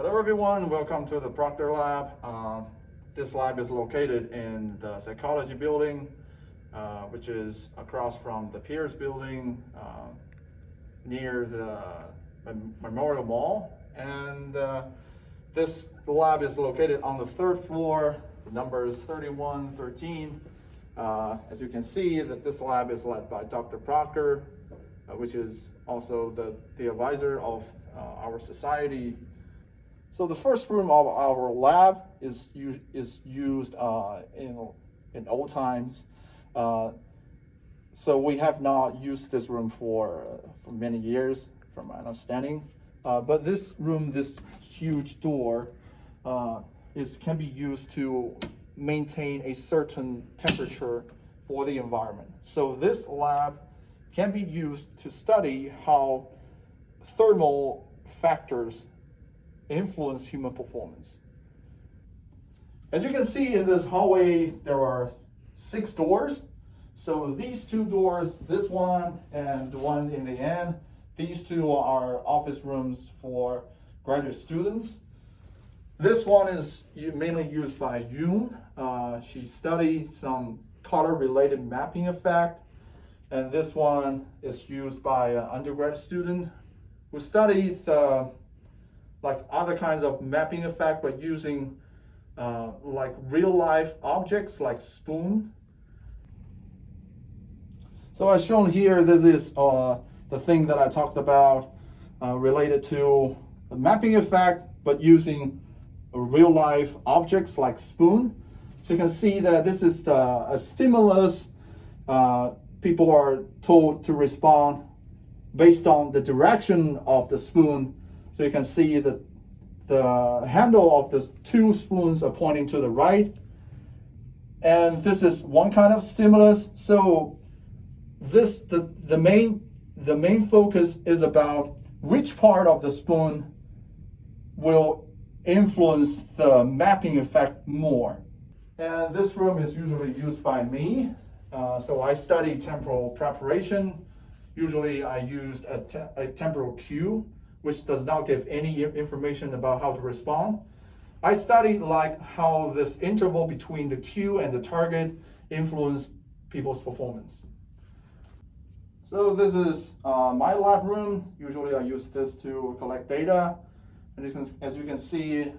Hello everyone, welcome to the Proctor Lab. This lab is located in the psychology building, which is across from the Pierce building near the Memorial Mall. And this lab is located on the third floor. The number is 3113. As you can see, that this lab is led by Dr. Proctor, which is also the advisor of our society. So the first room of our lab is used in old times. So we have not used this room for many years, from my understanding. But this room, this huge door, can be used to maintain a certain temperature for the environment. So this lab can be used to study how thermal factors influence human performance. As you can see in this hallway, there are 6 doors. So these 2 doors, this one and the one in the end, these 2 are office rooms for graduate students. This one is mainly used by Yoon. She studied some color-related mapping effect. And this one is used by an undergrad student who studied like other kinds of mapping effect, but using like real life objects like spoon. So as shown here, this is the thing that I talked about related to the mapping effect, but using real life objects like spoon. So you can see that this is a stimulus. People are told to respond based on the direction of the spoon. So you can see that the handle of the 2 spoons are pointing to the right. And this is one kind of stimulus. So the main focus is about which part of the spoon will influence the mapping effect more. And this room is usually used by me. So I study temporal preparation. Usually I used a temporal cue, which does not give any information about how to respond. I study like how this interval between the cue and the target influence people's performance. So this is my lab room. Usually I use this to collect data. And as you can see,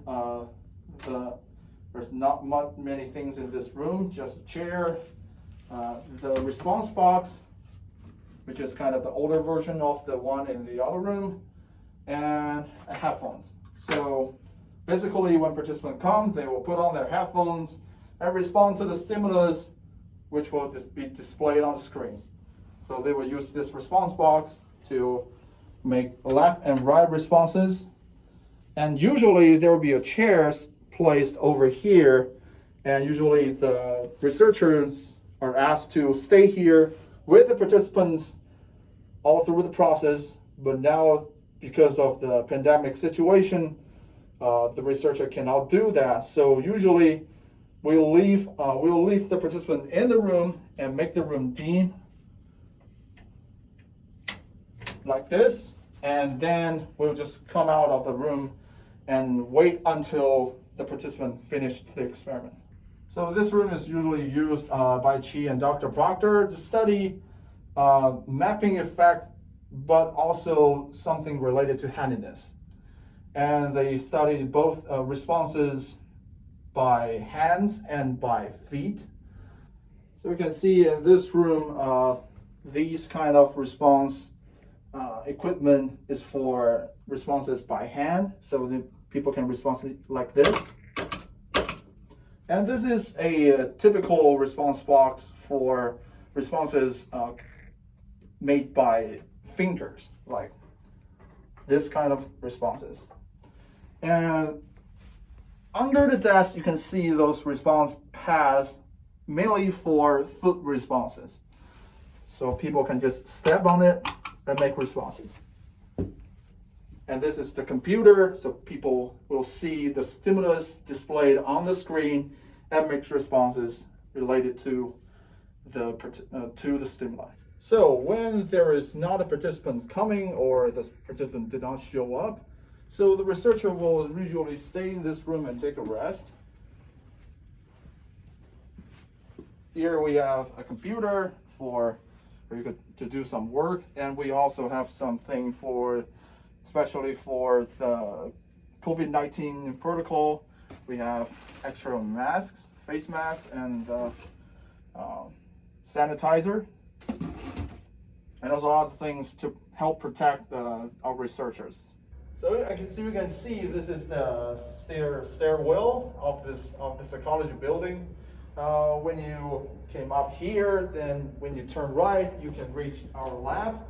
there's not many things in this room, just a chair, the response box, which is kind of the older version of the one in the other room, and headphones. So basically when participants come, they will put on their headphones and respond to the stimulus, which will just be displayed on the screen. So they will use this response box to make left and right responses. And usually there will be a chair placed over here, and usually the researchers are asked to stay here with the participants all through the process. But now, because of the pandemic situation, the researcher cannot do that. So usually we'll leave the participant in the room and make the room dim like this, and then we'll just come out of the room and wait until the participant finished the experiment. So this room is usually used by Chi and Dr. Proctor to study mapping effect, but also something related to handiness. And they study both responses by hands and by feet. So we can see in this room, these kind of response equipment is for responses by hand. So the people can respond like this. And this is a typical response box for responses made by fingers, like this kind of responses. And under the desk, you can see those response paths mainly for foot responses. So people can just step on it and make responses. And this is the computer, so people will see the stimulus displayed on the screen and make responses related to the stimuli. So when there is not a participant coming or the participant did not show up, So the researcher will usually stay in this room and take a rest. Here we have a computer for you could to do some work, and we also have something for, especially for the COVID-19 protocol. We have extra masks, face masks, and sanitizer, and also other things to help protect our researchers. So you can see this is the stairwell of the psychology building. When you came up here, then when you turn right, you can reach our lab.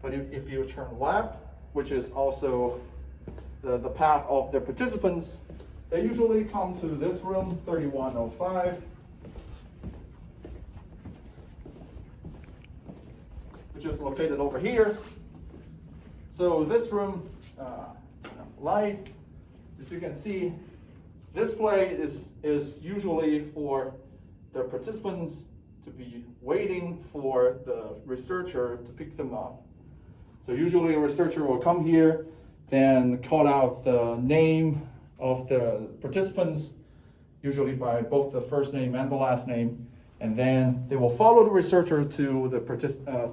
But if you turn left, which is also the path of the participants, they usually come to this room, 3105, which is located over here. So this room, light, as you can see, this play is usually for the participants to be waiting for the researcher to pick them up. So usually a researcher will come here, then call out the name of the participants, usually by both the first name and the last name, and then they will follow the researcher to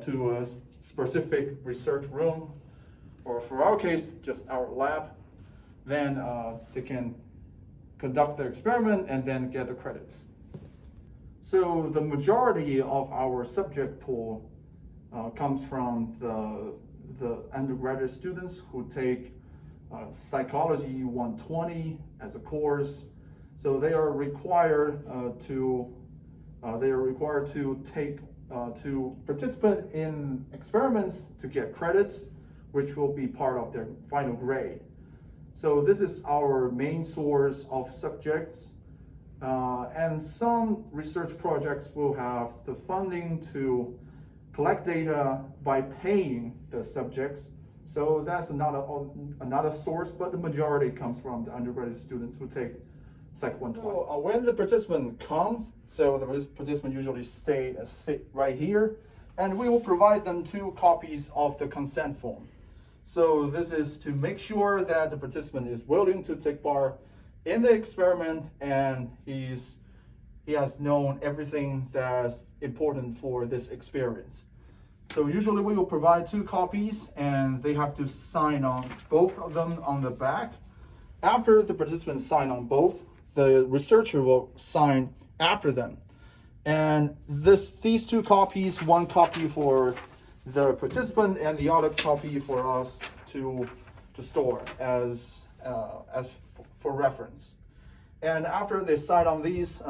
to a specific research room, or for our case, just our lab. Then they can conduct their experiment and then get the credits. So the majority of our subject pool comes from the undergraduate students who take Psychology 120 as a course. So they are required to participate in experiments to get credits, which will be part of their final grade. So this is our main source of subjects. And some research projects will have the funding to collect data by paying the subjects. So that's another source, but the majority comes from the undergraduate students who take Psych 120. So, when the participant comes, so the participant usually sit right here, and we will provide them 2 copies of the consent form. So this is to make sure that the participant is willing to take part in the experiment, and he has known everything that's important for this experience. So usually we will provide 2 copies, and they have to sign on both of them on the back. After the participants sign on both, the researcher will sign after them. And these 2 copies, 1 copy for the participant and the other copy for us to store as for reference. And after they sign on these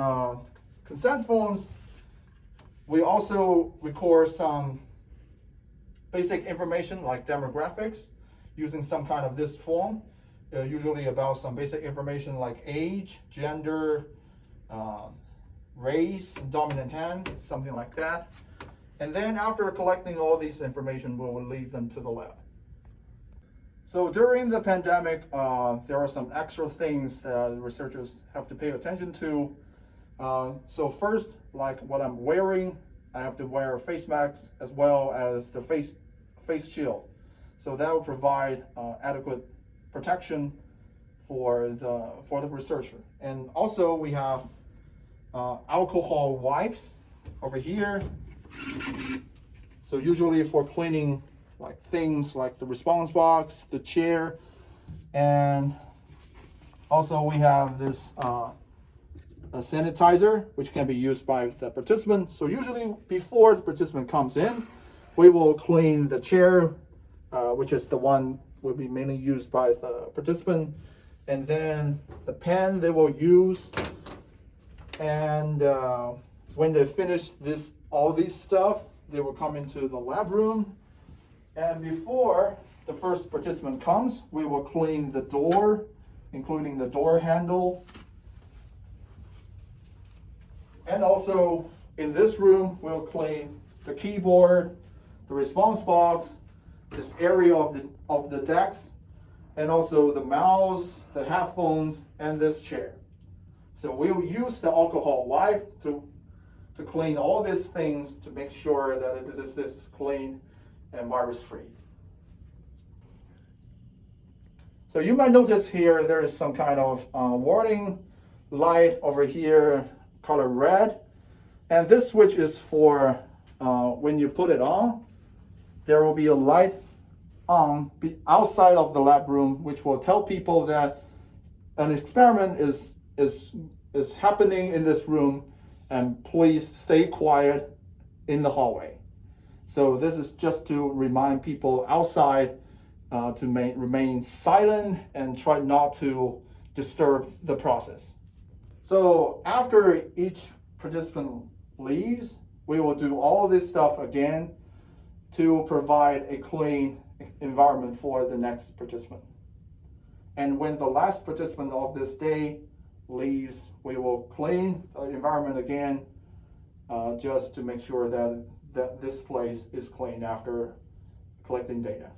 consent forms, we also record some basic information like demographics using some kind of this form, usually about some basic information like age, gender, race, dominant hand, something like that. And then after collecting all these information, we will leave them to the lab. So during the pandemic, there are some extra things that researchers have to pay attention to. So first, like what I'm wearing, I have to wear a face mask as well as the face shield. So that will provide adequate protection for the researcher. And also we have alcohol wipes over here. So usually for cleaning like things like the response box, the chair, and also we have this a sanitizer which can be used by the participant. So usually before the participant comes in, we will clean the chair, which is the one will be mainly used by the participant, and then the pen they will use. And when they finish all these stuff, they will come into the lab room. And before the first participant comes, we will clean the door, including the door handle. And also in this room, we'll clean the keyboard, the response box, this area of the decks, and also the mouse, the headphones, and this chair. So we'll use the alcohol wipe to clean all these things to make sure that this is clean and virus-free. So you might notice here there is some kind of warning light over here, color red. And this switch is for when you put it on, there will be a light on outside of the lab room, which will tell people that an experiment is happening in this room, and please stay quiet in the hallway. So this is just to remind people outside to remain silent and try not to disturb the process. So after each participant leaves, we will do all this stuff again to provide a clean environment for the next participant. And when the last participant of this day leaves, we will clean the environment again just to make sure that this place is clean after collecting data.